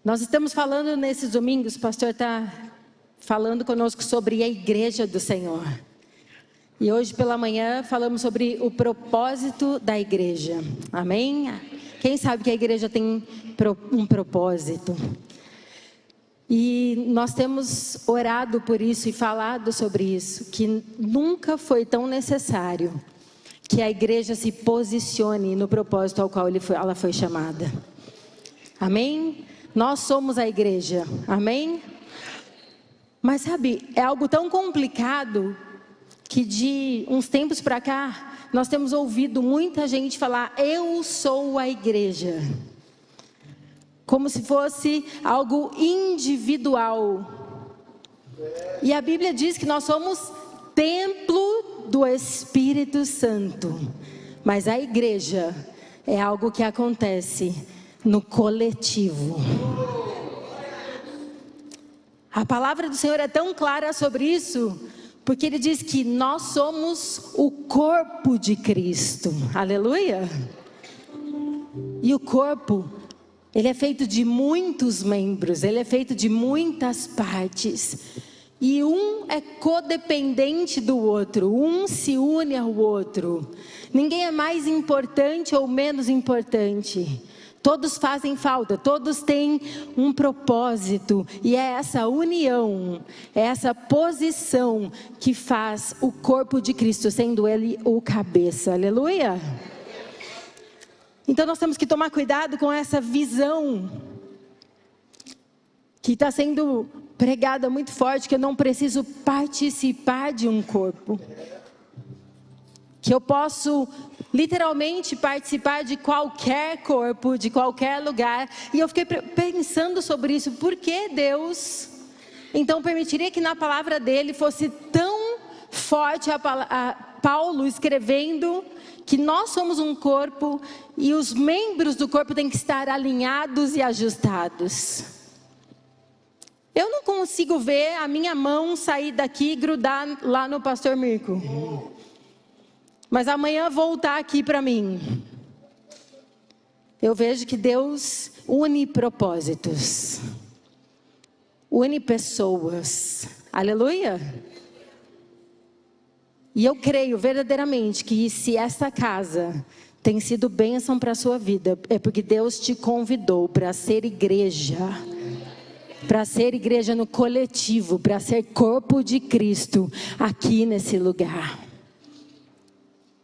Nós estamos falando nesses domingos, o pastor está falando conosco sobre a igreja do Senhor. E hoje pela manhã falamos sobre o propósito da igreja. Amém? Quem sabe que a igreja tem um propósito? E nós temos orado por isso e falado sobre isso, que nunca foi tão necessário que a igreja se posicione no propósito ao qual ela foi chamada. Amém? Nós somos a igreja, amém? Mas sabe, é algo tão complicado que de uns tempos para cá, nós temos ouvido muita gente falar, eu sou a igreja. Como se fosse algo individual. E a Bíblia diz que nós somos templo do Espírito Santo. Mas a igreja é algo que acontece no coletivo. A palavra do Senhor é tão clara sobre isso, porque Ele diz que nós somos o corpo de Cristo. Aleluia! E o corpo, ele é feito de muitos membros, ele é feito de muitas partes. E um é codependente do outro, um se une ao outro. Ninguém é mais importante ou menos importante. Todos fazem falta, todos têm um propósito. E é essa união, é essa posição que faz o corpo de Cristo, sendo Ele o cabeça. Aleluia! Então nós temos que tomar cuidado com essa visão que está sendo pregada muito forte, que eu não preciso participar de um corpo. Que eu posso literalmente participar de qualquer corpo, de qualquer lugar. E eu fiquei pensando sobre isso. Por que Deus então permitiria que na palavra dele fosse tão forte a Paulo escrevendo que nós somos um corpo e os membros do corpo têm que estar alinhados e ajustados? Eu não consigo ver a minha mão sair daqui e grudar lá no pastor Mirko, mas amanhã voltar aqui para mim. Eu vejo que Deus une propósitos, une pessoas. Aleluia! E eu creio verdadeiramente que se esta casa tem sido bênção para a sua vida, é porque Deus te convidou para ser igreja. Para ser igreja no coletivo, para ser corpo de Cristo aqui nesse lugar.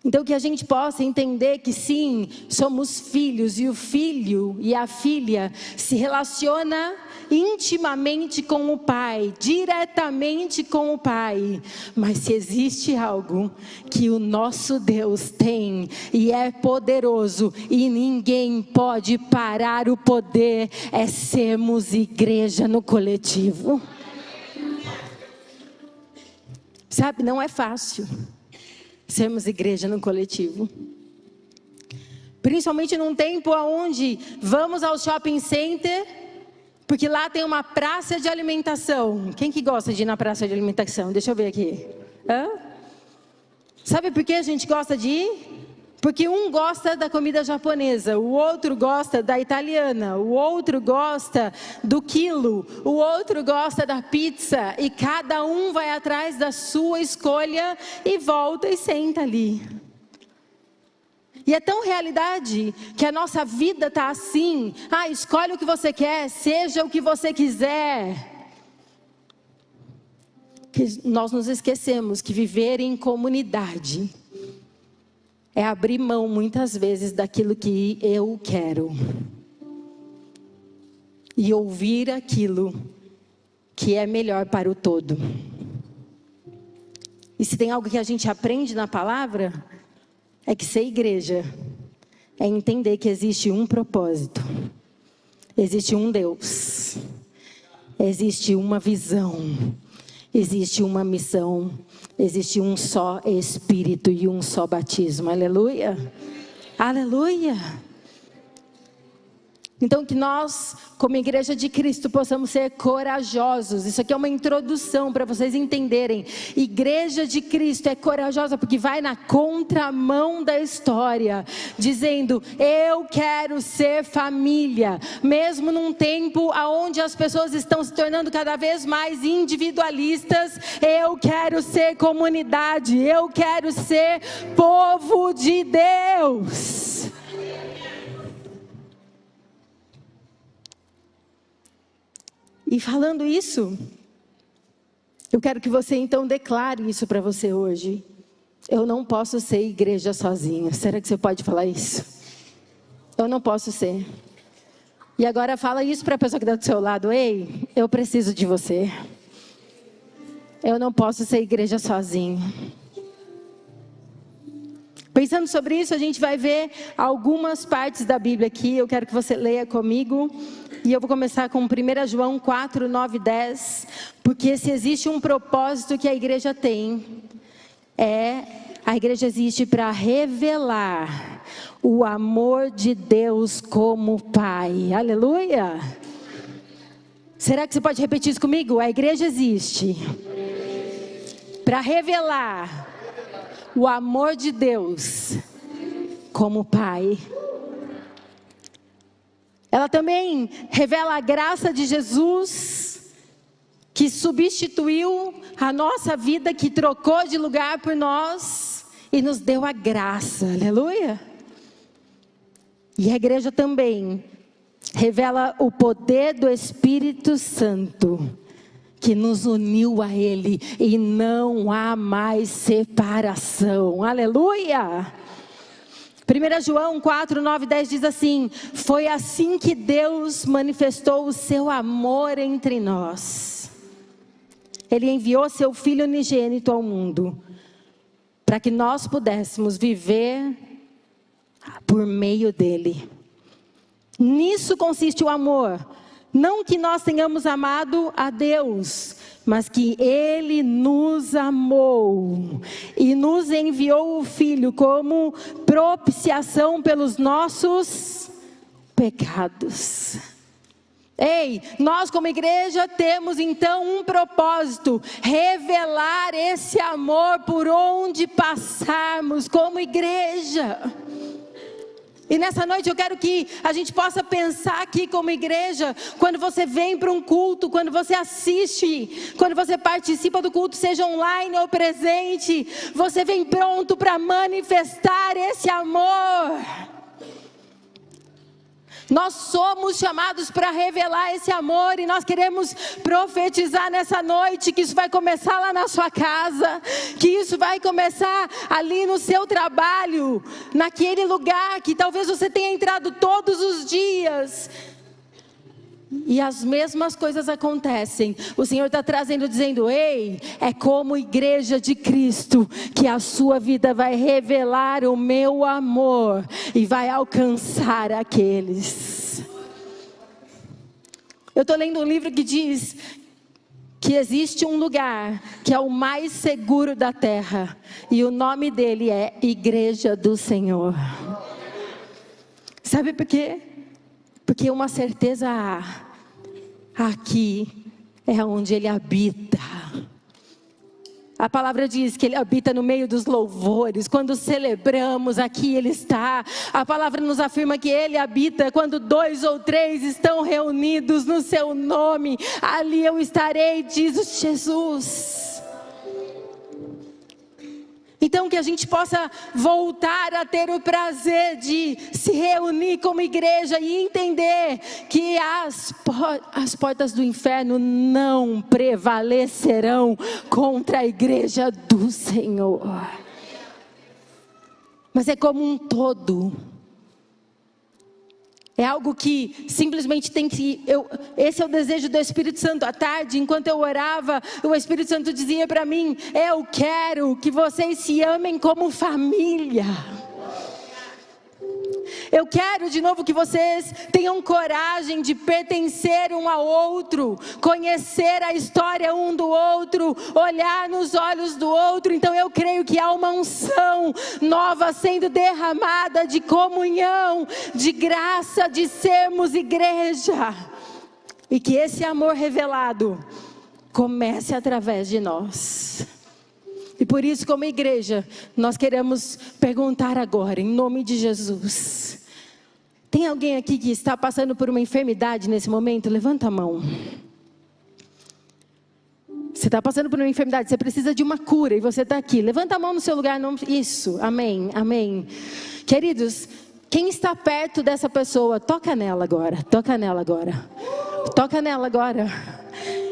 Então que a gente possa entender que sim, somos filhos, e o filho e a filha se relaciona intimamente com o pai, diretamente com o pai. Mas se existe algo que o nosso Deus tem e é poderoso e ninguém pode parar o poder, é sermos igreja no coletivo. Sabe, não é fácil sermos igreja no coletivo. Principalmente num tempo onde vamos ao shopping center, porque lá tem uma praça de alimentação. Quem que gosta de ir na praça de alimentação? Deixa eu ver aqui. Sabe por que a gente gosta de ir? Porque um gosta da comida japonesa, o outro gosta da italiana, o outro gosta do quilo, o outro gosta da pizza, e cada um vai atrás da sua escolha e volta e senta ali. E é tão realidade que a nossa vida está assim. Escolhe o que você quer, seja o que você quiser. Que nós nos esquecemos que viver em comunidade é abrir mão muitas vezes daquilo que eu quero e ouvir aquilo que é melhor para o todo. E se tem algo que a gente aprende na palavra, é que ser igreja é entender que existe um propósito, existe um Deus, existe uma visão, existe uma missão, existe um só Espírito e um só batismo. Aleluia! Aleluia! Então que nós, como igreja de Cristo, possamos ser corajosos. Isso aqui é uma introdução para vocês entenderem. Igreja de Cristo é corajosa porque vai na contramão da história, dizendo: eu quero ser família, mesmo num tempo onde as pessoas estão se tornando cada vez mais individualistas. Eu quero ser comunidade, eu quero ser povo de Deus. E falando isso, eu quero que você então declare isso para você hoje. Eu não posso ser igreja sozinho. Será que você pode falar isso? Eu não posso ser. E agora fala isso para a pessoa que está do seu lado. Ei, eu preciso de você. Eu não posso ser igreja sozinho. Pensando sobre isso, a gente vai ver algumas partes da Bíblia aqui. Eu quero que você leia comigo. E eu vou começar com 1 João 4, 9 e 10. Porque se existe um propósito que a igreja tem, a igreja existe para revelar o amor de Deus como Pai. Aleluia! Será que você pode repetir isso comigo? A igreja existe para revelar o amor de Deus como Pai. Ela também revela a graça de Jesus, que substituiu a nossa vida, que trocou de lugar por nós e nos deu a graça, aleluia. E a igreja também revela o poder do Espírito Santo, que nos uniu a Ele e não há mais separação, aleluia. 1 João 4, 9 e 10 diz assim: foi assim que Deus manifestou o seu amor entre nós. Ele enviou seu Filho unigênito ao mundo, para que nós pudéssemos viver por meio dele. Nisso consiste o amor. Não que nós tenhamos amado a Deus, mas que Ele nos amou e nos enviou o Filho como propiciação pelos nossos pecados. Ei, nós como igreja temos então um propósito: revelar esse amor por onde passarmos como igreja. E nessa noite eu quero que a gente possa pensar aqui como igreja, quando você vem para um culto, quando você assiste, quando você participa do culto, seja online ou presente, você vem pronto para manifestar esse amor. Nós somos chamados para revelar esse amor e nós queremos profetizar nessa noite que isso vai começar lá na sua casa, que isso vai começar ali no seu trabalho, naquele lugar que talvez você tenha entrado todos os dias e as mesmas coisas acontecem. O Senhor está trazendo, dizendo: ei, é como igreja de Cristo que a sua vida vai revelar o meu amor e vai alcançar aqueles. Eu estou lendo um livro que diz que existe um lugar que é o mais seguro da terra, e o nome dele é Igreja do Senhor. Sabe por quê? Porque uma certeza há: aqui é onde Ele habita. A palavra diz que Ele habita no meio dos louvores. Quando celebramos, aqui Ele está. A palavra nos afirma que Ele habita quando 2 ou 3 estão reunidos no seu nome. Ali eu estarei, diz Jesus. Então que a gente possa voltar a ter o prazer de se reunir como igreja e entender que as portas do inferno não prevalecerão contra a igreja do Senhor. Mas é como um todo. É algo que simplesmente tem que... esse é o desejo do Espírito Santo. À tarde, enquanto eu orava, o Espírito Santo dizia para mim: eu quero que vocês se amem como família. Eu quero de novo que vocês tenham coragem de pertencer um ao outro, conhecer a história um do outro, olhar nos olhos do outro. Então eu creio que há uma unção nova sendo derramada de comunhão, de graça, de sermos igreja. E que esse amor revelado comece através de nós. E por isso, como igreja, nós queremos perguntar agora, em nome de Jesus. Tem alguém aqui que está passando por uma enfermidade nesse momento? Levanta a mão. Você está passando por uma enfermidade, você precisa de uma cura e você está aqui. Levanta a mão no seu lugar. Não... Isso, amém, amém. Queridos, quem está perto dessa pessoa, toca nela agora, toca nela agora. Toca nela agora.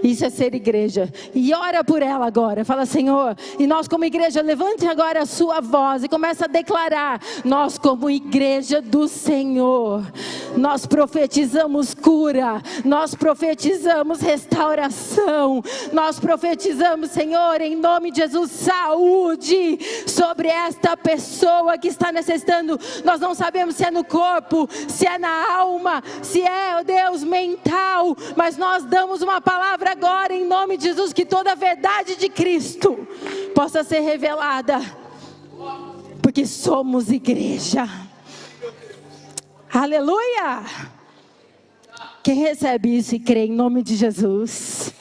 Isso é ser igreja. E ora por ela agora. Fala, Senhor, e nós como igreja, levante agora a sua voz e começa a declarar. Nós como igreja do Senhor, nós profetizamos cura. Nós profetizamos restauração. Nós profetizamos, Senhor, em nome de Jesus, saúde sobre esta pessoa que está necessitando. Nós não sabemos se é no corpo, se é na alma, se é, oh Deus, mental. Mas nós damos uma palavra agora em nome de Jesus, que toda a verdade de Cristo possa ser revelada, porque somos igreja. Aleluia! Quem recebe isso e crê em nome de Jesus?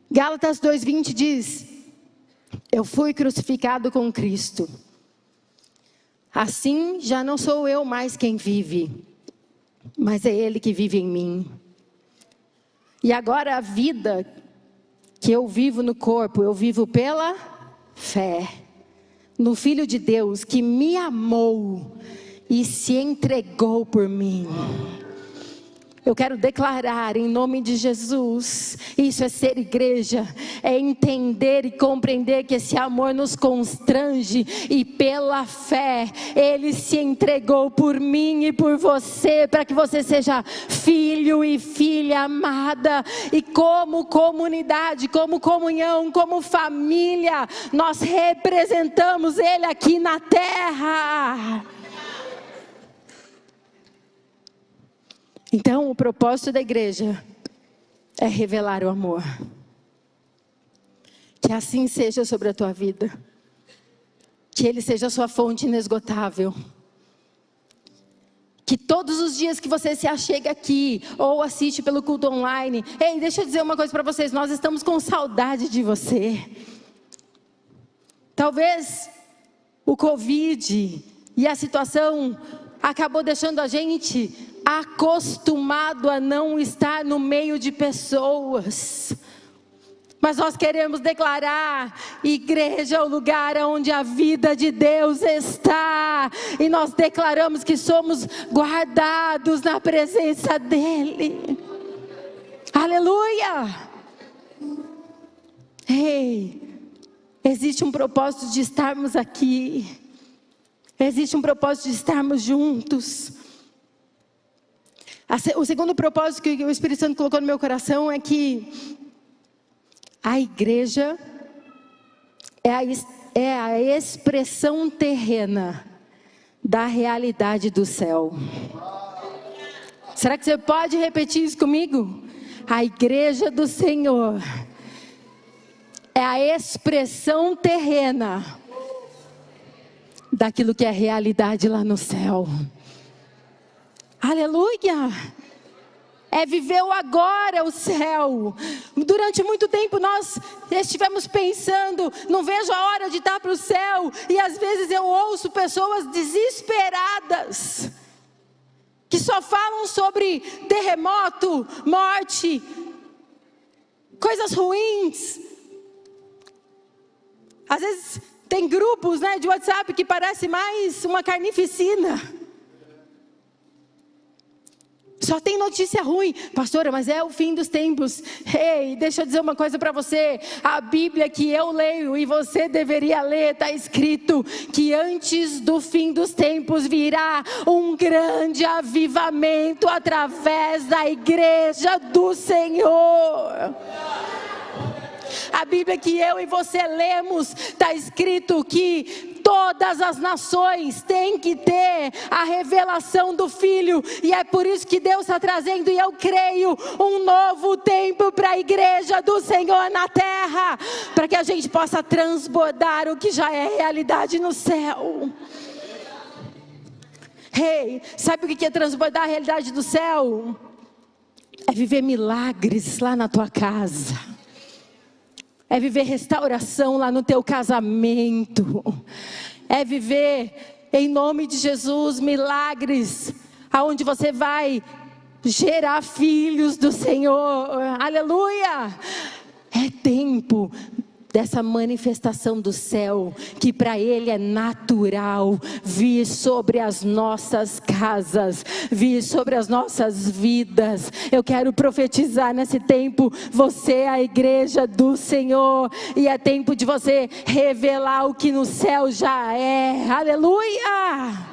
Gálatas 2:20 diz: eu fui crucificado com Cristo, assim já não sou eu mais quem vive, mas é Ele que vive em mim. E agora a vida que eu vivo no corpo, eu vivo pela fé no Filho de Deus que me amou e se entregou por mim. Eu quero declarar em nome de Jesus, isso é ser igreja, é entender e compreender que esse amor nos constrange e pela fé, Ele se entregou por mim e por você, para que você seja filho e filha amada, e como comunidade, como comunhão, como família, nós representamos Ele aqui na terra. Então, o propósito da igreja é revelar o amor. Que assim seja sobre a tua vida. Que Ele seja a sua fonte inesgotável. Que todos os dias que você se achega aqui, ou assiste pelo culto online, ei, deixa eu dizer uma coisa para vocês, nós estamos com saudade de você. Talvez o Covid e a situação acabou deixando a gente acostumado a não estar no meio de pessoas. Mas nós queremos declarar: igreja é o lugar onde a vida de Deus está. E nós declaramos que somos guardados na presença dEle. Aleluia! Ei, existe um propósito de estarmos aqui. Existe um propósito de estarmos juntos. O segundo propósito que o Espírito Santo colocou no meu coração é que a igreja é a expressão terrena da realidade do céu. Será que você pode repetir isso comigo? A igreja do Senhor é a expressão terrena daquilo que é realidade lá no céu. Aleluia! É viver o agora, o céu. Durante muito tempo nós estivemos pensando, não vejo a hora de estar para o céu. E às vezes eu ouço pessoas desesperadas, que só falam sobre terremoto, morte, coisas ruins. Às vezes tem grupos, de WhatsApp que parece mais uma carnificina. Só tem notícia ruim. Pastora, mas é o fim dos tempos. Ei, deixa eu dizer uma coisa para você. A Bíblia que eu leio e você deveria ler, está escrito que antes do fim dos tempos virá um grande avivamento através da igreja do Senhor. A Bíblia que eu e você lemos, está escrito que todas as nações têm que ter a revelação do Filho. E é por isso que Deus está trazendo, e eu creio, um novo tempo para a igreja do Senhor na terra. Para que a gente possa transbordar o que já é realidade no céu. Hey, sabe o que é transbordar a realidade do céu? É viver milagres lá na tua casa. É viver restauração lá no teu casamento. É viver, em nome de Jesus, milagres, aonde você vai gerar filhos do Senhor. Aleluia! É tempo dessa manifestação do céu, que para Ele é natural vir sobre as nossas casas, vir sobre as nossas vidas. Eu quero profetizar nesse tempo, você é a igreja do Senhor, e é tempo de você revelar o que no céu já é. Aleluia!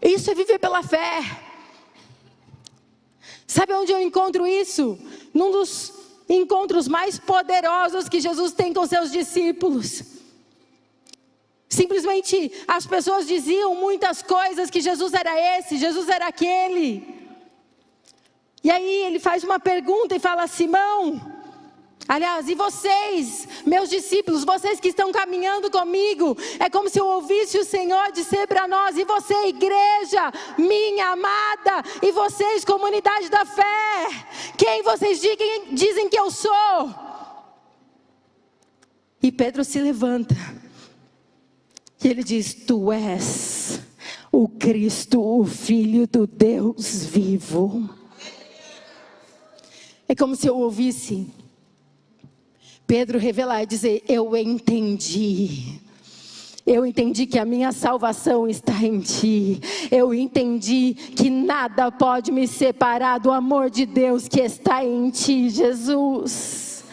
Isso é viver pela fé. Sabe onde eu encontro isso? Num dos encontros mais poderosos que Jesus tem com seus discípulos. Simplesmente as pessoas diziam muitas coisas, que Jesus era esse, Jesus era aquele. E aí ele faz uma pergunta e fala: Simão, aliás, e vocês, meus discípulos, vocês que estão caminhando comigo, é como se eu ouvisse o Senhor dizer para nós: e você, igreja, minha amada, e vocês, comunidade da fé, quem vocês dizem que eu sou? E Pedro se levanta, e ele diz: tu és o Cristo, o Filho do Deus vivo. É como se eu ouvisse Pedro revelar e dizer: eu entendi que a minha salvação está em ti. Eu entendi que nada pode me separar do amor de Deus que está em ti, Jesus.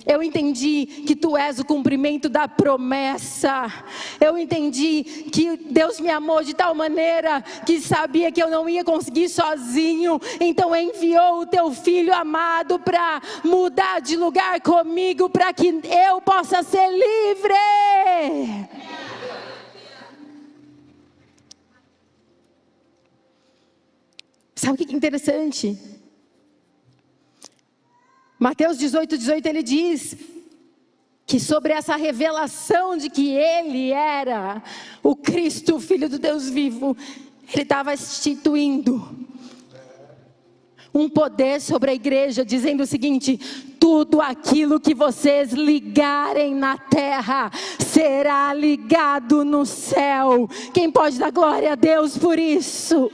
Eu entendi que tu és o cumprimento da promessa. Eu entendi que Deus me amou de tal maneira que sabia que eu não ia conseguir sozinho. Então enviou o teu filho amado para mudar de lugar comigo, para que eu possa ser livre. Sabe o que é interessante? Mateus 18:18, ele diz que sobre essa revelação de que ele era o Cristo, o Filho do Deus vivo, ele estava instituindo um poder sobre a igreja, dizendo o seguinte: tudo aquilo que vocês ligarem na terra será ligado no céu. Quem pode dar glória a Deus por isso?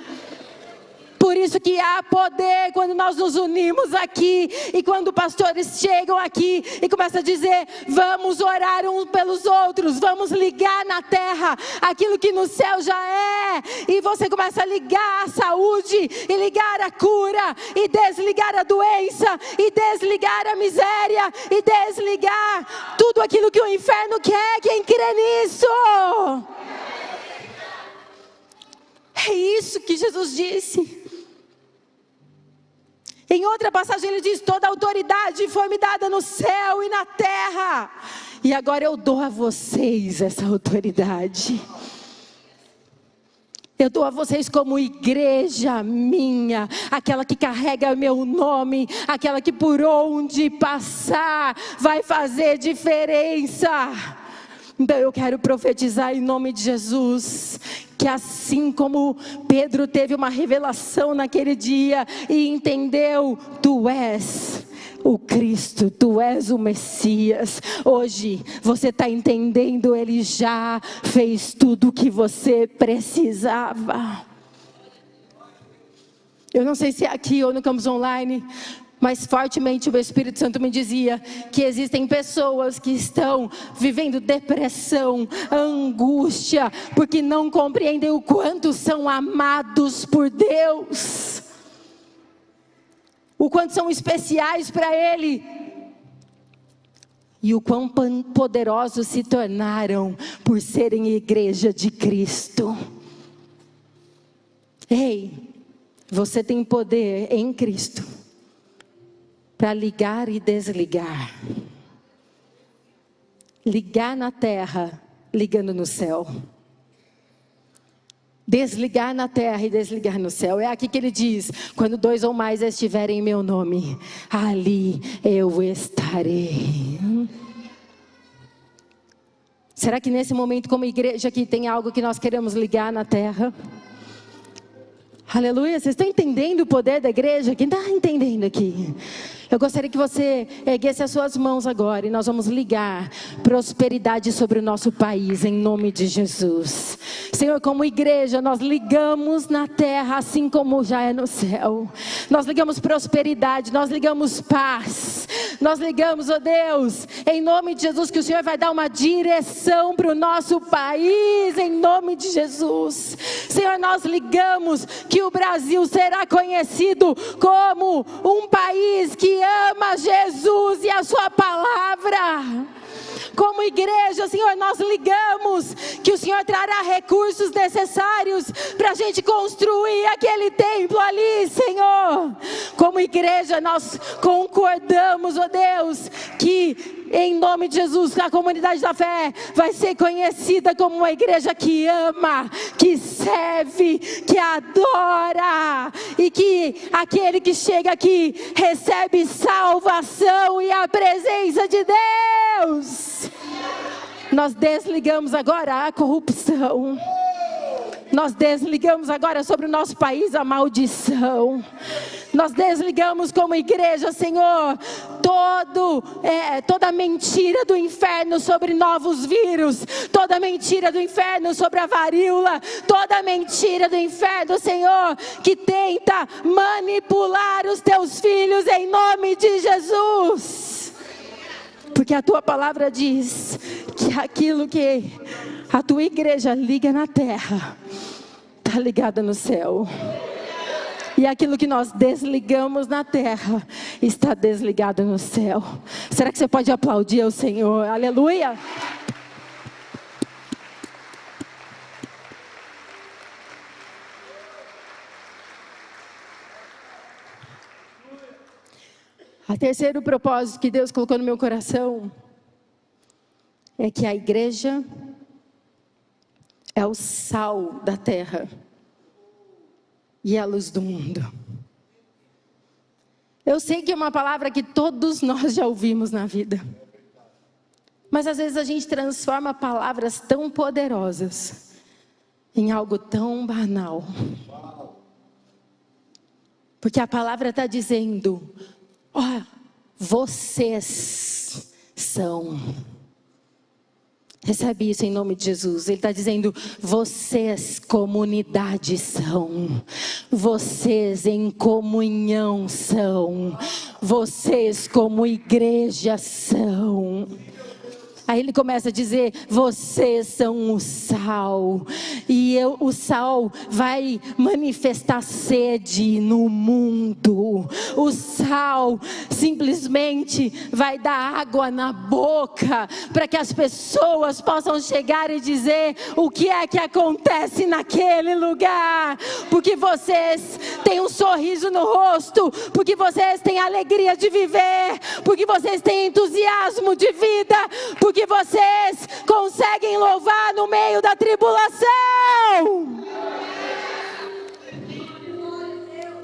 Por isso que há poder quando nós nos unimos aqui, e quando pastores chegam aqui e começam a dizer: vamos orar uns pelos outros, vamos ligar na terra aquilo que no céu já é, e você começa a ligar a saúde, e ligar a cura, e desligar a doença, e desligar a miséria, e desligar tudo aquilo que o inferno quer. Quem crê nisso? É isso que Jesus disse. Em outra passagem ele diz: toda autoridade foi me dada no céu e na terra, e agora eu dou a vocês essa autoridade. Eu dou a vocês como igreja minha, aquela que carrega meu nome, aquela que por onde passar vai fazer diferença. Então eu quero profetizar em nome de Jesus, que assim como Pedro teve uma revelação naquele dia e entendeu: tu és o Cristo, tu és o Messias. Hoje você está entendendo, Ele já fez tudo o que você precisava. Eu não sei se é aqui ou no Campus Online, mas fortemente o Espírito Santo me dizia que existem pessoas que estão vivendo depressão, angústia, porque não compreendem o quanto são amados por Deus, o quanto são especiais para Ele, e o quão poderosos se tornaram por serem igreja de Cristo. Ei, você tem poder em Cristo. para ligar e desligar. Ligar na terra, ligando no céu. Desligar na terra e desligar no céu. É aqui que ele diz: quando 2 ou mais estiverem em meu nome, ali eu estarei. Será que nesse momento, como igreja aqui, tem algo que nós queremos ligar na terra? Aleluia, vocês estão entendendo o poder da igreja? Quem está entendendo aqui? Eu gostaria que você erguesse as suas mãos agora e nós vamos ligar prosperidade sobre o nosso país, em nome de Jesus. Senhor, como igreja, nós ligamos na terra assim como já é no céu. Nós ligamos prosperidade, nós ligamos paz. Nós ligamos, ó Deus, em nome de Jesus, que o Senhor vai dar uma direção para o nosso país, em nome de Jesus. Senhor, nós ligamos que o Brasil será conhecido como um país que ama Jesus e a sua palavra. Como igreja, Senhor, nós ligamos que o Senhor trará recursos necessários para a gente construir aquele templo ali, Senhor. Como igreja, nós concordamos, ó Deus, que em nome de Jesus, a comunidade da fé vai ser conhecida como uma igreja que ama, que serve, que adora, e que aquele que chega aqui recebe salvação e a presença de Deus. Nós desligamos agora a corrupção. Nós desligamos agora sobre o nosso país a maldição. Nós desligamos como igreja, Senhor, toda mentira do inferno sobre novos vírus, toda mentira do inferno sobre a varíola, toda mentira do inferno, Senhor, que tenta manipular os teus filhos em nome de Jesus. Porque a tua palavra diz que aquilo que a tua igreja liga na terra, está ligada no céu. E aquilo que nós desligamos na terra, está desligado no céu. Será que você pode aplaudir ao Senhor? Aleluia! O terceiro propósito que Deus colocou no meu coração é que a igreja é o sal da terra e a luz do mundo. Eu sei que é uma palavra que todos nós já ouvimos na vida, mas às vezes a gente transforma palavras tão poderosas em algo tão banal. Porque a palavra está dizendo: ó, vocês são. Recebe isso em nome de Jesus. Ele está dizendo: vocês, comunidade, são. Vocês em comunhão são. Vocês como igreja são. Aí ele começa a dizer: vocês são o sal. E o sal vai manifestar sede no mundo. O sal simplesmente vai dar água na boca, para que as pessoas possam chegar e dizer o que é que acontece naquele lugar. Porque vocês têm um sorriso no rosto, porque vocês têm alegria de viver, porque vocês têm entusiasmo de vida, porque vocês conseguem louvar no meio da tribulação.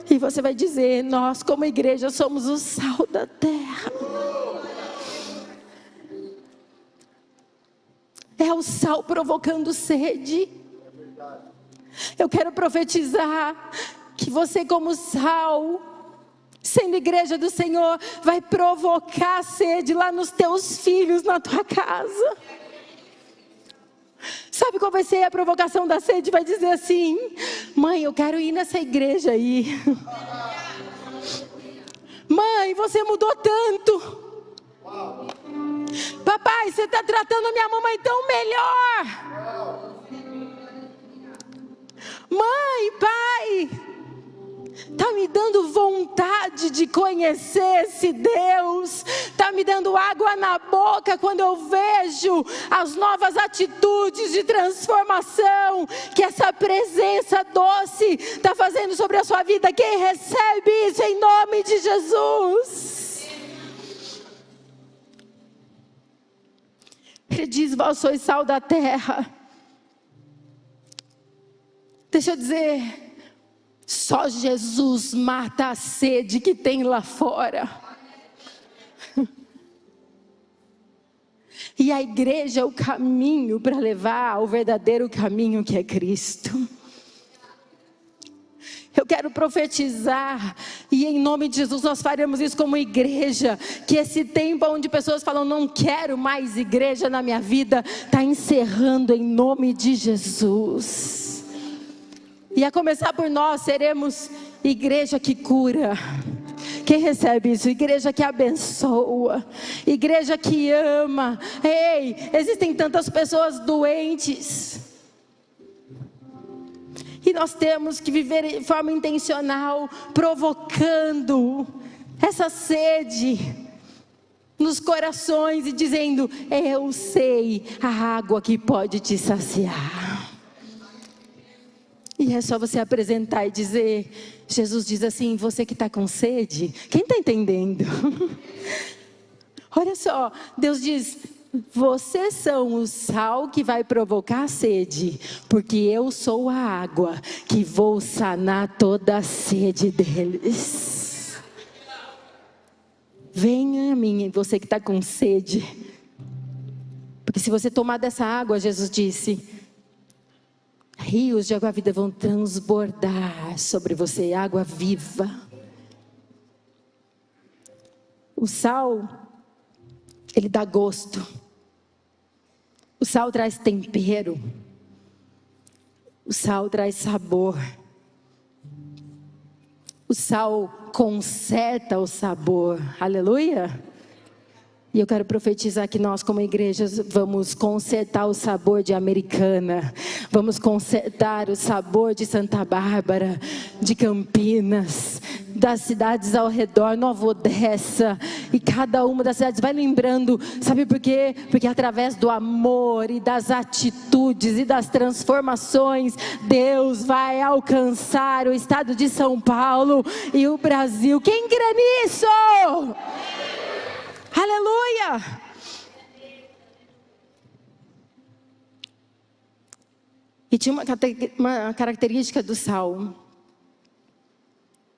E você vai dizer: nós como igreja somos o sal da terra. É o sal provocando sede. Eu quero profetizar que você como sal, sendo igreja do Senhor, vai provocar sede lá nos teus filhos, na tua casa. Sabe qual vai ser a provocação da sede? Vai dizer assim: mãe, eu quero ir nessa igreja aí. Mãe, você mudou tanto. Papai, você está tratando minha mamãe tão melhor. Mãe, pai, está me dando vontade de conhecer esse Deus. Está me dando água na boca quando eu vejo as novas atitudes de transformação que essa presença doce está fazendo sobre a sua vida. Quem recebe isso em nome de Jesus? Ele diz: vós sois sal da terra. Deixa eu dizer, só Jesus mata a sede que tem lá fora. E a igreja é o caminho para levar ao verdadeiro caminho que é Cristo. Eu quero profetizar, e em nome de Jesus nós faremos isso como igreja, que esse tempo onde pessoas falam: não quero mais igreja na minha vida, está encerrando em nome de Jesus. E a começar por nós, seremos igreja que cura. Quem recebe isso? Igreja que abençoa, igreja que ama. Ei, existem tantas pessoas doentes, e nós temos que viver de forma intencional, provocando essa sede nos corações e dizendo: eu sei a água que pode te saciar. E é só você apresentar e dizer. Jesus diz assim: você que está com sede, quem está entendendo? Olha só, Deus diz: vocês são o sal que vai provocar a sede, porque eu sou a água que vou sanar toda a sede deles. Venha a mim, você que está com sede, porque se você tomar dessa água, Jesus disse, rios de água viva vão transbordar sobre você, água viva. O sal, ele dá gosto. O sal traz tempero. O sal traz sabor. O sal conserta o sabor. Aleluia! E eu quero profetizar que nós como igreja vamos consertar o sabor de Americana. Vamos consertar o sabor de Santa Bárbara, de Campinas, das cidades ao redor, Nova Odessa. E cada uma das cidades vai lembrando, sabe por quê? Porque através do amor e das atitudes e das transformações, Deus vai alcançar o estado de São Paulo e o Brasil. Quem crê nisso? Aleluia! E tinha uma característica do sal.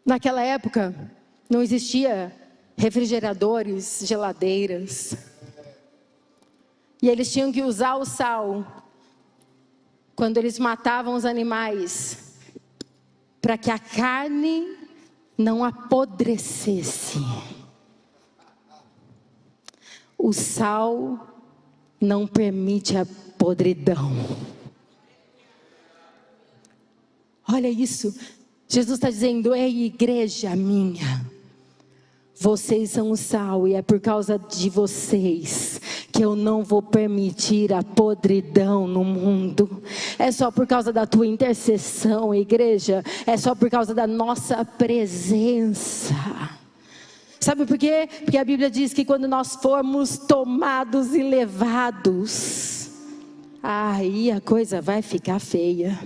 Naquela época, não existia refrigeradores, geladeiras. E eles tinham que usar o sal quando eles matavam os animais, para que a carne não apodrecesse. O sal não permite a podridão. Olha isso. Jesus está dizendo: ei, igreja minha, vocês são o sal, e é por causa de vocês que eu não vou permitir a podridão no mundo. É só por causa da tua intercessão, igreja. É só por causa da nossa presença. Sabe por quê? Porque a Bíblia diz que quando nós formos tomados e levados, aí a coisa vai ficar feia.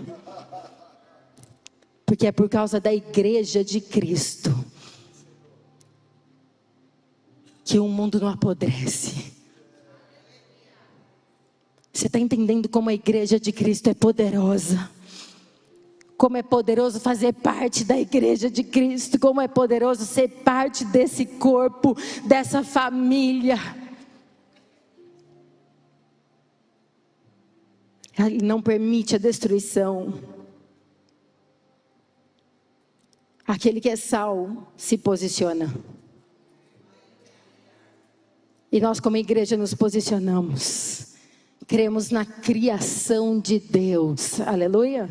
Porque é por causa da igreja de Cristo que o mundo não apodrece. Você está entendendo como a igreja de Cristo é poderosa? Como é poderoso fazer parte da igreja de Cristo. Como é poderoso ser parte desse corpo, dessa família. Ele não permite a destruição. Aquele que é sal se posiciona. E nós como igreja nos posicionamos. Cremos na criação de Deus. Aleluia.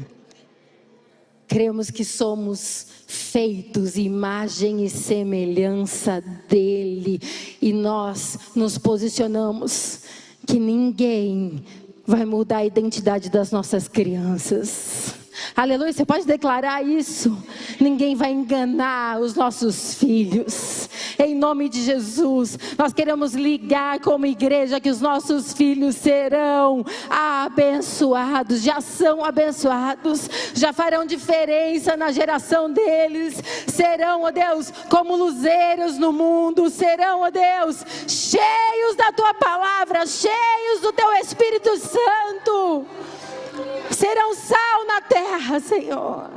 Cremos que somos feitos imagem e semelhança dele. E nós nos posicionamos que ninguém vai mudar a identidade das nossas crianças. Aleluia, você pode declarar isso? Ninguém vai enganar os nossos filhos. Em nome de Jesus, nós queremos ligar como igreja que os nossos filhos serão abençoados, já são abençoados, já farão diferença na geração deles. Serão, ó Deus, como luzeiros no mundo, serão, ó Deus, cheios da tua palavra, cheios do teu Espírito Santo. Serão sal na terra, Senhor.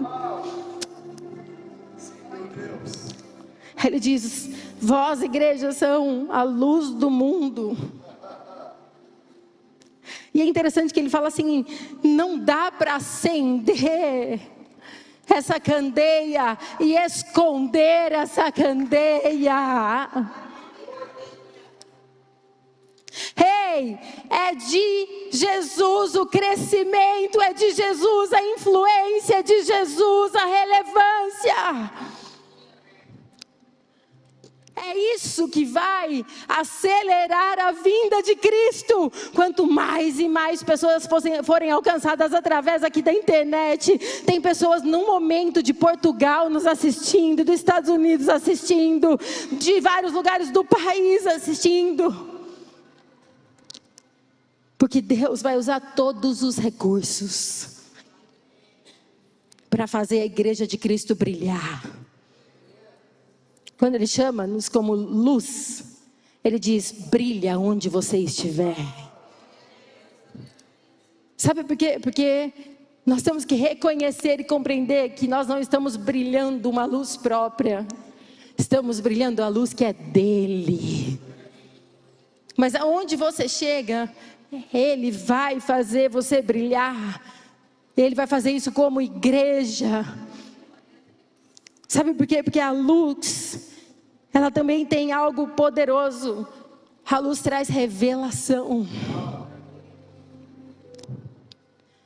Ele diz: vós, igreja, são a luz do mundo. E é interessante que ele fala assim: não dá para acender essa candeia e esconder essa candeia. Ei, é de Jesus o crescimento, é de Jesus a influência, é de Jesus a relevância. É isso que vai acelerar a vinda de Cristo. Quanto mais e mais pessoas forem alcançadas através aqui da internet. Tem pessoas no momento de Portugal nos assistindo, dos Estados Unidos assistindo, de vários lugares do país assistindo. Porque Deus vai usar todos os recursos para fazer a igreja de Cristo brilhar. Quando Ele chama-nos como luz, Ele diz: brilha onde você estiver. Sabe por quê? Porque nós temos que reconhecer e compreender que nós não estamos brilhando uma luz própria. Estamos brilhando a luz que é dEle. Mas aonde você chega, Ele vai fazer você brilhar. Ele vai fazer isso como igreja. Sabe por quê? Porque a luz, ela também tem algo poderoso. A luz traz revelação.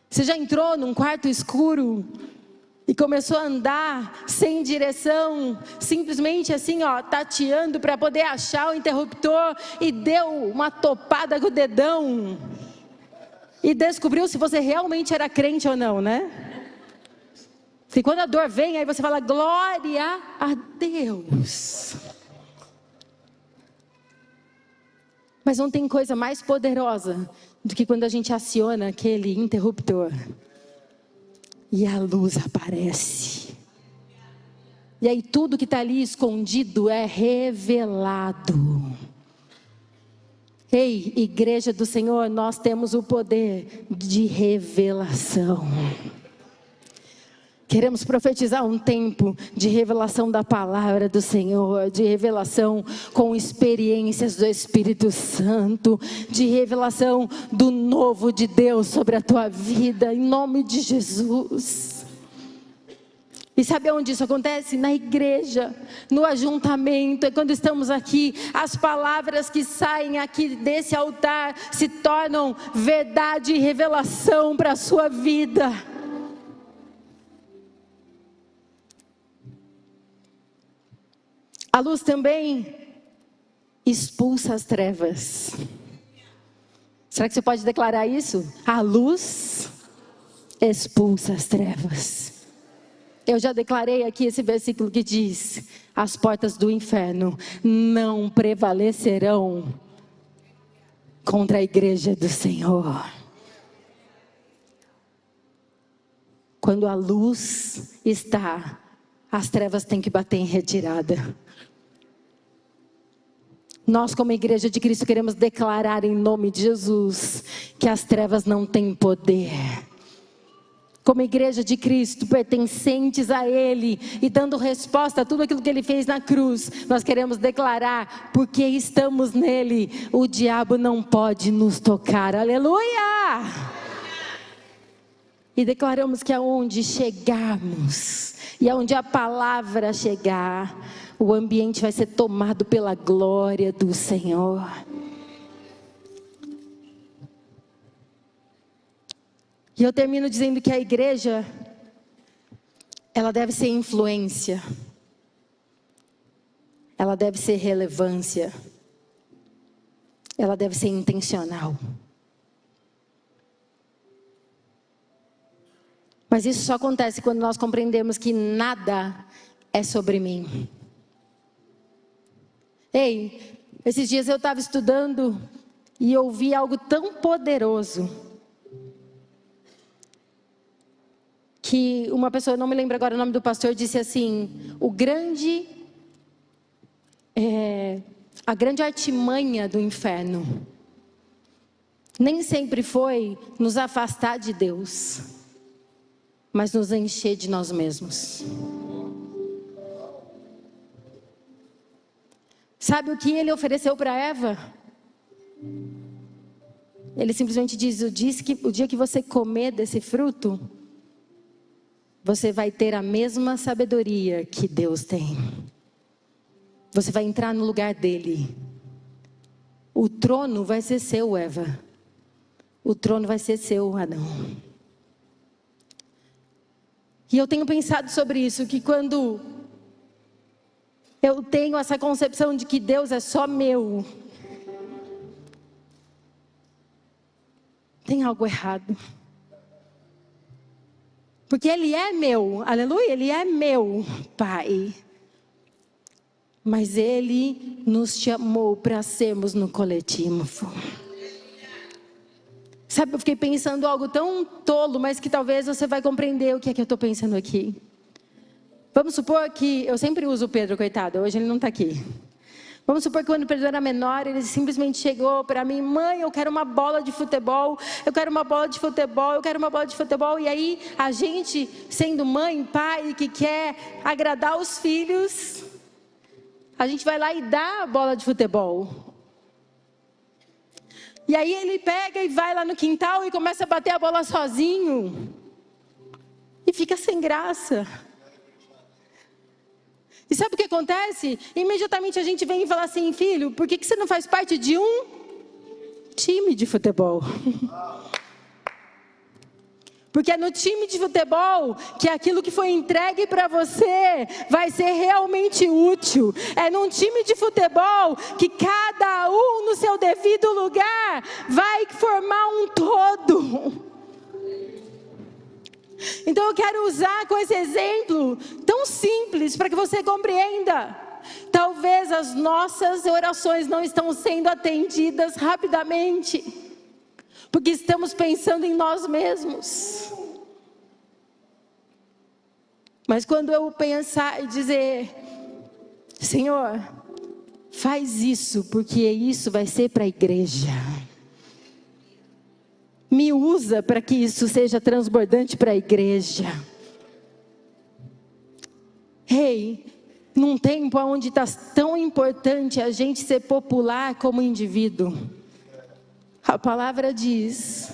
Você já entrou num quarto escuro e começou a andar sem direção, simplesmente assim, ó, tateando para poder achar o interruptor, e deu uma topada com o dedão e descobriu se você realmente era crente ou não, né? E quando a dor vem, aí você fala: glória a Deus. Mas não tem coisa mais poderosa do que quando a gente aciona aquele interruptor e a luz aparece. E aí tudo que está ali escondido é revelado. Ei, igreja do Senhor, nós temos o poder de revelação. Queremos profetizar um tempo de revelação da palavra do Senhor, de revelação com experiências do Espírito Santo, de revelação do novo de Deus sobre a tua vida, em nome de Jesus. E sabe onde isso acontece? Na igreja, no ajuntamento. É quando estamos aqui, as palavras que saem aqui desse altar se tornam verdade e revelação para a sua vida. A luz também expulsa as trevas. Será que você pode declarar isso? A luz expulsa as trevas. Eu já declarei aqui esse versículo que diz: as portas do inferno não prevalecerão contra a igreja do Senhor. Quando a luz está, as trevas têm que bater em retirada. Nós, como igreja de Cristo, queremos declarar em nome de Jesus que as trevas não têm poder. Como igreja de Cristo, pertencentes a Ele e dando resposta a tudo aquilo que Ele fez na cruz, nós queremos declarar: porque estamos nele, o diabo não pode nos tocar. Aleluia! E declaramos que aonde chegarmos e aonde a palavra chegar, o ambiente vai ser tomado pela glória do Senhor. E eu termino dizendo que a igreja, ela deve ser influência, ela deve ser relevância, ela deve ser intencional. Mas isso só acontece quando nós compreendemos que nada é sobre mim. Ei, esses dias eu estava estudando e ouvi algo tão poderoso, que uma pessoa, não me lembro agora o nome do pastor, disse assim: a grande artimanha do inferno nem sempre foi nos afastar de Deus, mas nos encher de nós mesmos. Sabe o que ele ofereceu para Eva? Ele simplesmente diz: o dia que você comer desse fruto, você vai ter a mesma sabedoria que Deus tem. Você vai entrar no lugar dele. O trono vai ser seu, Eva. O trono vai ser seu, Adão. E eu tenho pensado sobre isso, que quando eu tenho essa concepção de que Deus é só meu, tem algo errado. Porque Ele é meu, aleluia, Ele é meu Pai. Mas Ele nos chamou para sermos no coletivo. Sabe, eu fiquei pensando algo tão tolo, mas que talvez você vai compreender o que é que eu estou pensando aqui. Vamos supor que, eu sempre uso o Pedro, coitado, hoje ele não está aqui. Vamos supor que quando o Pedro era menor, ele simplesmente chegou para mim: mãe, eu quero uma bola de futebol, eu quero uma bola de futebol, eu quero uma bola de futebol. E aí, a gente, sendo mãe, pai, que quer agradar os filhos, a gente vai lá e dá a bola de futebol. E aí ele pega e vai lá no quintal e começa a bater a bola sozinho. E fica sem graça. E sabe o que acontece? Imediatamente a gente vem e fala assim: filho, por que você não faz parte de um time de futebol? Porque é no time de futebol que aquilo que foi entregue para você vai ser realmente útil. É num time de futebol que cada um no seu devido lugar vai formar um todo. Então eu quero usar com esse exemplo tão simples para que você compreenda. Talvez as nossas orações não estão sendo atendidas rapidamente, porque estamos pensando em nós mesmos. Mas quando eu pensar e dizer: Senhor, faz isso, porque isso vai ser para a igreja. Me usa para que isso seja transbordante para a igreja. Ei, num tempo onde está tão importante a gente ser popular como indivíduo, a palavra diz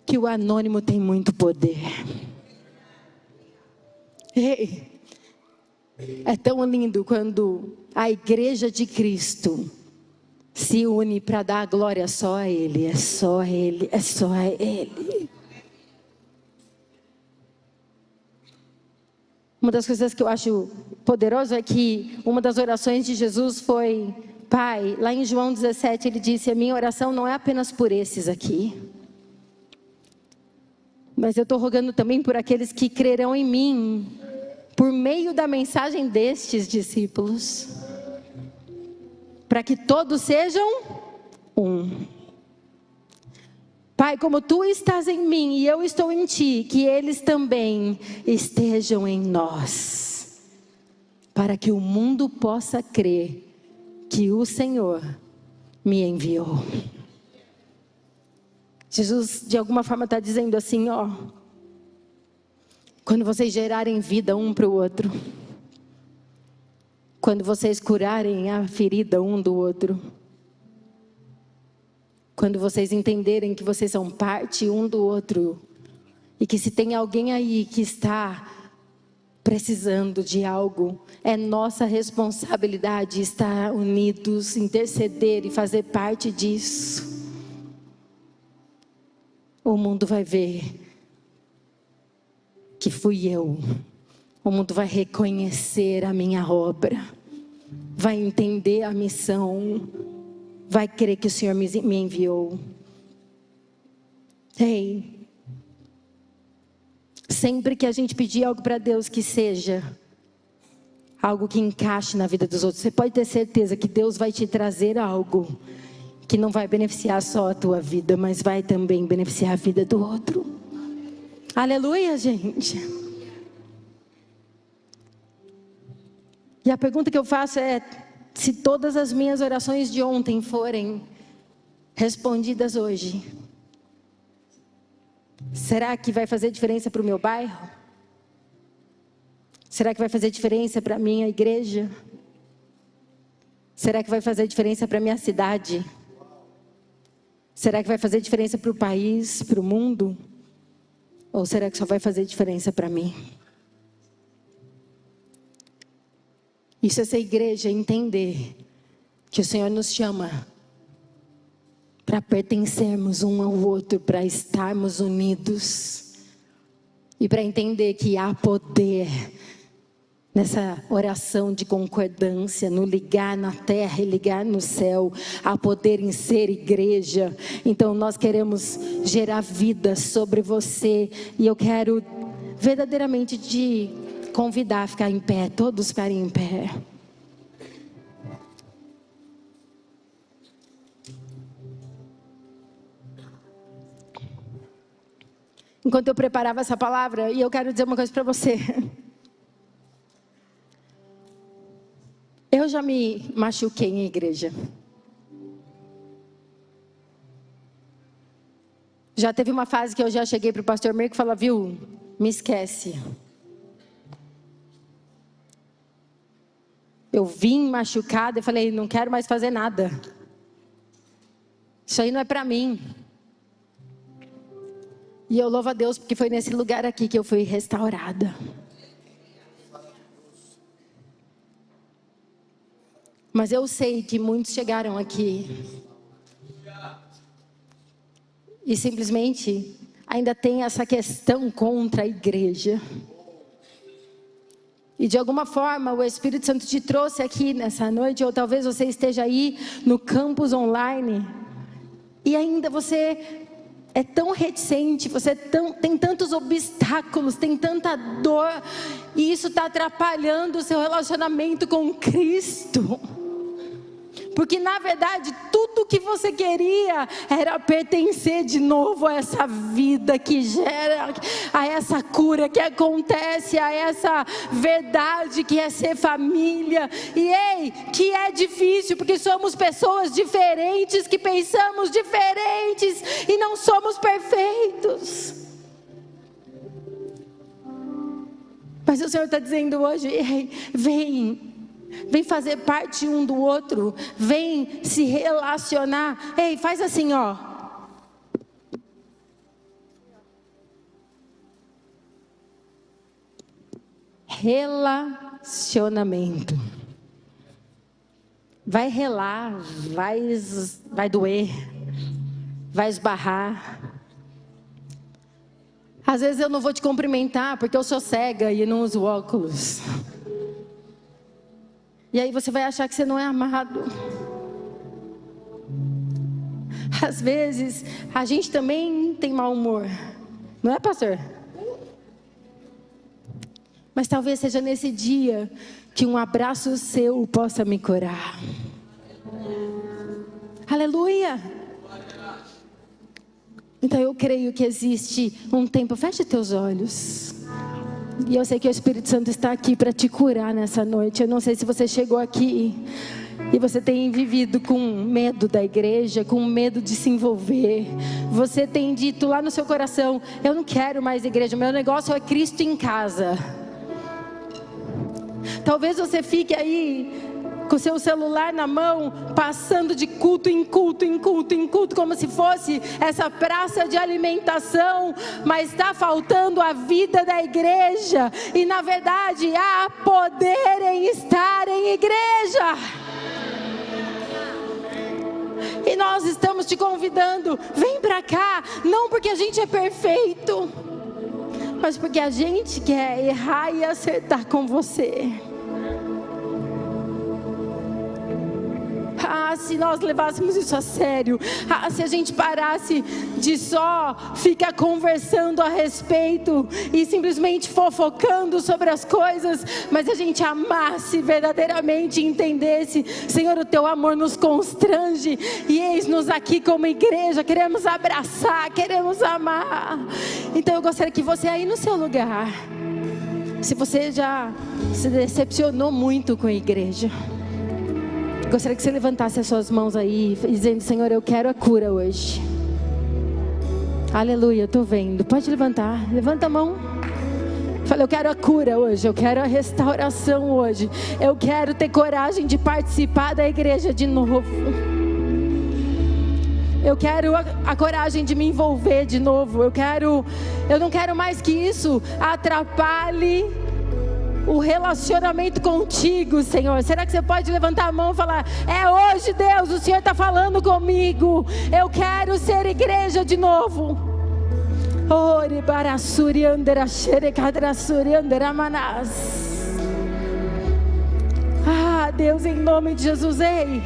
que o anônimo tem muito poder. Ei, é tão lindo quando a igreja de Cristo se une para dar a glória só a Ele, é só a Ele, é só a Ele. Uma das coisas que eu acho poderoso é que uma das orações de Jesus foi: Pai, lá em João 17 ele disse: a minha oração não é apenas por esses aqui, mas eu estou rogando também por aqueles que crerão em mim, por meio da mensagem destes discípulos, para que todos sejam um. Pai, como Tu estás em mim e eu estou em Ti, que eles também estejam em nós, para que o mundo possa crer que o Senhor me enviou. Jesus, de alguma forma, está dizendo assim: ó, quando vocês gerarem vida um para o outro, quando vocês curarem a ferida um do outro, quando vocês entenderem que vocês são parte um do outro, e que se tem alguém aí que está precisando de algo, é nossa responsabilidade estar unidos, interceder e fazer parte disso. O mundo vai ver que fui eu. O mundo vai reconhecer a minha obra, vai entender a missão, vai crer que o Senhor me enviou. Ei, Sempre que a gente pedir algo para Deus, que seja algo que encaixe na vida dos outros, você pode ter certeza que Deus vai te trazer algo que não vai beneficiar só a tua vida, mas vai também beneficiar a vida do outro. Aleluia, gente. E a pergunta que eu faço é: se todas as minhas orações de ontem forem respondidas hoje, será que vai fazer diferença para o meu bairro? Será que vai fazer diferença para a minha igreja? Será que vai fazer diferença para a minha cidade? Será que vai fazer diferença para o país, para o mundo? Ou será que só vai fazer diferença para mim? Isso é essa igreja entender que o Senhor nos chama para pertencermos um ao outro, para estarmos unidos e para entender que há poder nessa oração de concordância, no ligar na terra e ligar no céu, há poder em ser igreja. Então nós queremos gerar vida sobre você, e eu quero verdadeiramente te convidar a ficar em pé, todos ficarem em pé. Enquanto eu preparava essa palavra, e eu quero dizer uma coisa para você. Eu já me machuquei em igreja. Já teve uma fase que eu já cheguei para o pastor Mirko e falei: viu, me esquece. Eu vim machucada e falei: não quero mais fazer nada. Isso aí não é para mim. E eu louvo a Deus porque foi nesse lugar aqui que eu fui restaurada. Mas eu sei que muitos chegaram aqui e simplesmente ainda tem essa questão contra a igreja. E de alguma forma o Espírito Santo te trouxe aqui nessa noite, ou talvez você esteja aí no campus online e ainda você é tão reticente, você tem tantos obstáculos, tem tanta dor, e isso está atrapalhando o seu relacionamento com Cristo. Porque na verdade tudo que você queria era pertencer de novo a essa vida que gera, a essa cura que acontece, a essa verdade que é ser família. E que é difícil, porque somos pessoas diferentes, que pensamos diferentes e não somos perfeitos. Mas o Senhor está dizendo hoje: vem fazer parte um do outro, vem se relacionar. Faz assim, ó. Relacionamento. Vai relar, vai doer, vai esbarrar. Às vezes eu não vou te cumprimentar porque eu sou cega e não uso óculos. E aí você vai achar que você não é amado. Às vezes a gente também tem mau humor, não é, pastor? Mas talvez seja nesse dia que um abraço seu possa me curar. Aleluia! Então eu creio que existe um tempo. Feche teus olhos. E eu sei que o Espírito Santo está aqui para te curar nessa noite. Eu não sei se você chegou aqui e você tem vivido com medo da igreja, com medo de se envolver. Você tem dito lá no seu coração: eu não quero mais igreja, meu negócio é Cristo em casa. Talvez você fique aí com o seu celular na mão, passando de culto em culto, em culto, em culto, como se fosse essa praça de alimentação, mas está faltando a vida da igreja. E na verdade há poder em estar em igreja. E nós estamos te convidando: vem para cá, não porque a gente é perfeito, mas porque a gente quer errar e acertar com você. Se nós levássemos isso a sério, se a gente parasse de só ficar conversando a respeito e simplesmente fofocando sobre as coisas, mas a gente amasse verdadeiramente e entendesse, Senhor, o teu amor nos constrange e eis-nos aqui como igreja, queremos abraçar, queremos amar. Então eu gostaria que você aí no seu lugar, se você já se decepcionou muito com a igreja, gostaria que você levantasse as suas mãos aí, dizendo: Senhor, eu quero a cura hoje. Aleluia, eu estou vendo. Pode levantar, levanta a mão. Fala: eu quero a cura hoje, eu quero a restauração hoje. Eu quero ter coragem de participar da igreja de novo. Eu quero a coragem de me envolver de novo. Eu não quero mais que isso atrapalhe o relacionamento contigo, Senhor. Será que você pode levantar a mão e falar: é hoje, Deus, o Senhor está falando comigo, eu quero ser igreja de novo. Ore para suriandera xerecadra suriandera manás. Deus, em nome de Jesus. Ei,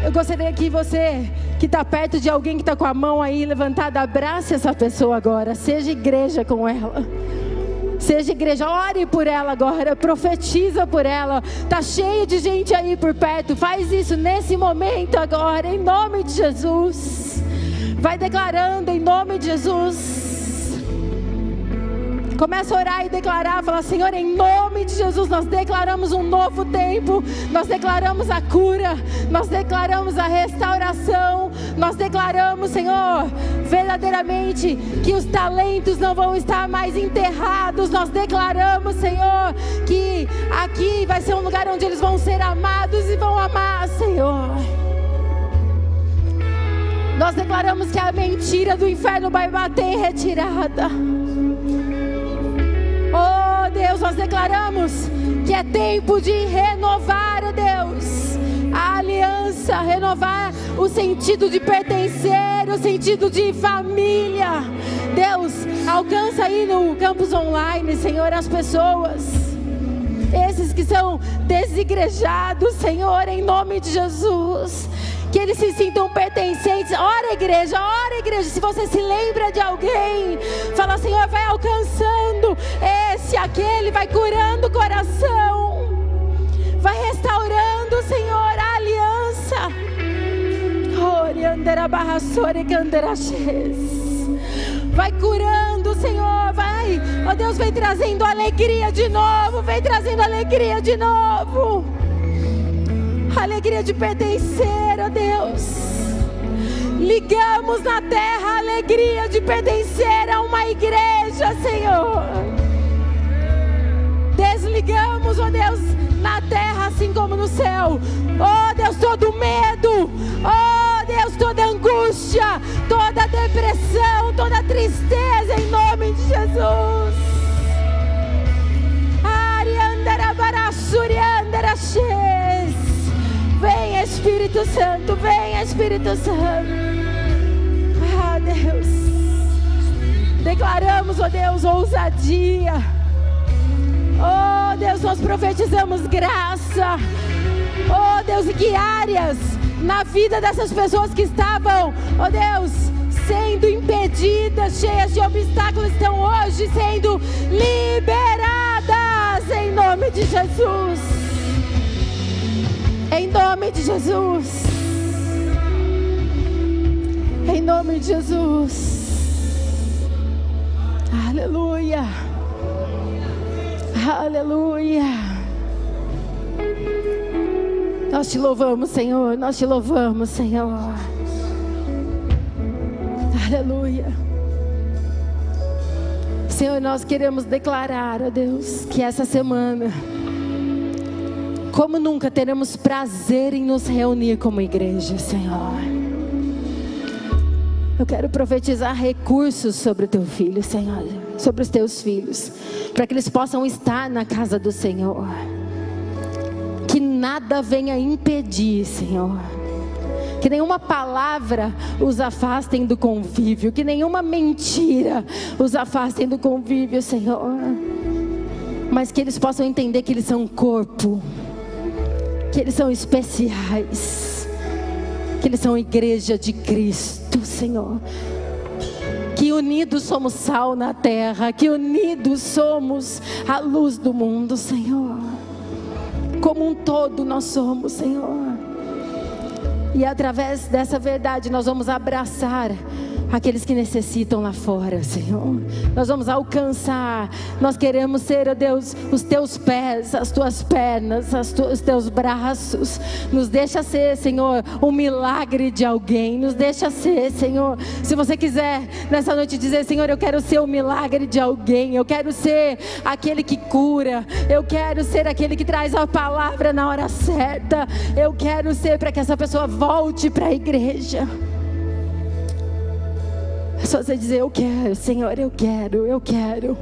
eu gostaria que você que está perto de alguém que está com a mão aí levantada, abrace essa pessoa agora, seja igreja com ela. Seja igreja, ore por ela agora, profetiza por ela. Está cheio de gente aí por perto, faz isso nesse momento agora, em nome de Jesus. Vai declarando em nome de Jesus. Começa a orar e declarar, fala: Senhor, em nome de Jesus, nós declaramos um novo tempo, nós declaramos a cura, nós declaramos a restauração, nós declaramos, Senhor, verdadeiramente que os talentos não vão estar mais enterrados. Nós declaramos, Senhor, que aqui vai ser um lugar onde eles vão ser amados e vão amar, Senhor. Nós declaramos que a mentira do inferno vai bater em retirada. Oh Deus, nós declaramos que é tempo de renovar, oh Deus, a aliança, renovar o sentido de pertencer, o sentido de família. Deus, alcança aí no campus online, Senhor, as pessoas, esses que são desigrejados, Senhor, em nome de Jesus, que eles se sintam pertencentes. Ora igreja, se você se lembra de alguém, fala: Senhor, vai alcançando esse, aquele, vai curando o coração, vai restaurando, Senhor, a aliança. Vai curando, Senhor, vai, ó Deus, vem trazendo alegria de novo, vem trazendo alegria de novo. Alegria de pertencer, ó Deus. Ligamos na terra a alegria de pertencer a uma igreja, Senhor. Desligamos, ó Deus, na terra assim como no céu, ó Deus, todo medo, ó Deus, toda angústia, toda depressão, toda tristeza, em nome de Jesus. Vem Espírito Santo, vem Espírito Santo. Deus, declaramos, ó Deus, ousadia. Oh Deus, nós profetizamos graça. Oh Deus, e que áreas na vida dessas pessoas que estavam, ó Deus, sendo impedidas, cheias de obstáculos, estão hoje sendo liberadas em nome de Jesus. Em nome de Jesus. Em nome de Jesus. Aleluia. Aleluia. Nós te louvamos, Senhor. Nós te louvamos, Senhor. Aleluia. Senhor, nós queremos declarar, ó Deus, que essa semana, como nunca, teremos prazer em nos reunir como igreja, Senhor. Eu quero profetizar recursos sobre o teu filho, Senhor, sobre os teus filhos, para que eles possam estar na casa do Senhor. Que nada venha impedir, Senhor. Que nenhuma palavra os afastem do convívio, que nenhuma mentira os afastem do convívio, Senhor. Mas que eles possam entender que eles são corpo, que eles são especiais, que eles são igreja de Cristo, Senhor. Que unidos somos sal na terra, que unidos somos a luz do mundo, Senhor. Como um todo nós somos, Senhor. E através dessa verdade nós vamos abraçar aqueles que necessitam lá fora, Senhor. Nós vamos alcançar. Nós queremos ser, ó Deus, os teus pés, as tuas pernas, os teus braços. Nos deixa ser, Senhor, um milagre de alguém. Nos deixa ser, Senhor. Se você quiser nessa noite dizer: Senhor, eu quero ser o milagre de alguém. Eu quero ser aquele que cura. Eu quero ser aquele que traz a palavra na hora certa. Eu quero ser para que essa pessoa volte para a igreja. É só você dizer: eu quero, Senhor, eu quero.